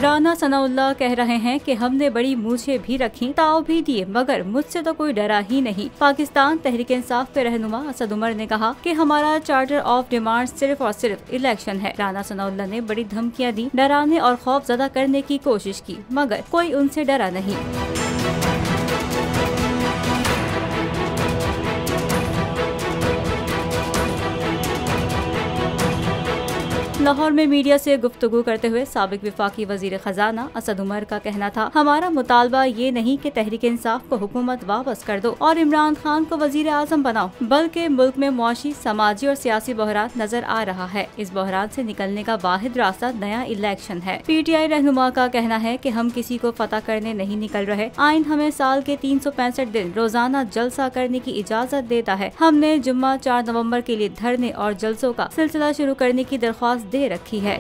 राना सनाउल्लाह कह रहे हैं कि हमने बड़ी मूछें भी रखी, ताव भी दिए, मगर मुझसे तो कोई डरा ही नहीं। पाकिस्तान तहरीक इंसाफ के रहनुमा असद उमर ने कहा कि हमारा चार्टर ऑफ डिमांड सिर्फ और सिर्फ इलेक्शन है। राना सनाउल्लाह ने बड़ी धमकियां दी, डराने और खौफजदा करने की कोशिश की, मगर कोई उनसे डरा नहीं। लाहौर में मीडिया से गुफ्तगू करते हुए साबिक विफाकी वजीर खजाना असद उमर का कहना था, हमारा मुतालबा ये नहीं कि तहरीक इंसाफ को हुकूमत वापस कर दो और इमरान खान को वजीर आजम बनाओ, बल्कि मुल्क में मुआशी, समाजी और सियासी बहरान नजर आ रहा है। इस बहरान से निकलने का वाहिद रास्ता नया इलेक्शन है। PTI रहनुमा का कहना है कि हम किसी को फतह करने नहीं निकल रहे। आइन हमें साल के 365 दिन रोजाना जलसा करने की इजाजत देता है। हमने जुम्मा 4 नवम्बर के लिए धरने और जलसों का सिलसिला शुरू करने की दरख्वास्त दे रखी है।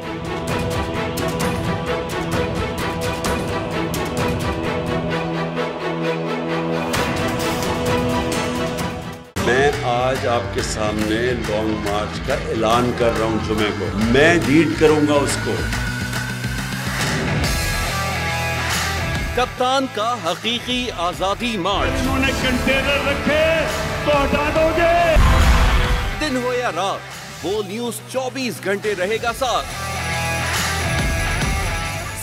मैं आज आपके सामने लॉन्ग मार्च का ऐलान कर रहा हूं। जुमे को मैं लीड करूंगा उसको। कप्तान का हकीकी आजादी मार्च। उन्होंने कंटेनर रखे तो हटा दोगे। दिन हो या रात, बोल न्यूज 24 घंटे रहेगा साथ।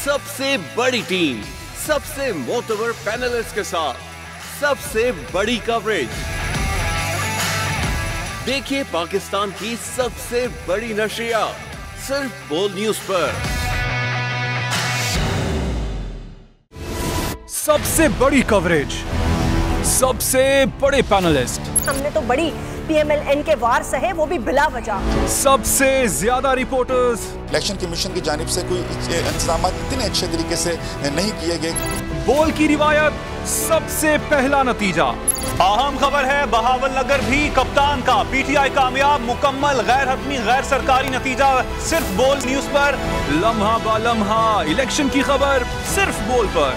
सबसे बड़ी टीम, सबसे मोतबर पैनलिस्ट के साथ, सबसे बड़ी कवरेज। देखिए पाकिस्तान की सबसे बड़ी नशरियात सिर्फ बोल न्यूज पर। सबसे बड़ी कवरेज, सबसे बड़े पैनलिस्ट। हमने तो बड़ी PMLN के वार सहे, वो भी बिला वजह। सबसे ज्यादा रिपोर्टर्स। इलेक्शन कमीशन की जानिब से कोई इंतजाम इतने अच्छे तरीके से नहीं किए गए। बोल की रिवायत, सबसे पहला नतीजा। अहम खबर है बहावल नगर भी कप्तान का PTI कामयाब, मुकम्मल गैर हतमी गैर सरकारी नतीजा सिर्फ बोल न्यूज पर। लम्हा बा लम्हा इलेक्शन की खबर सिर्फ बोल पर।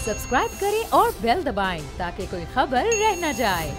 सब्सक्राइब करें और बेल दबाएं ताकि कोई खबर रह न जाए।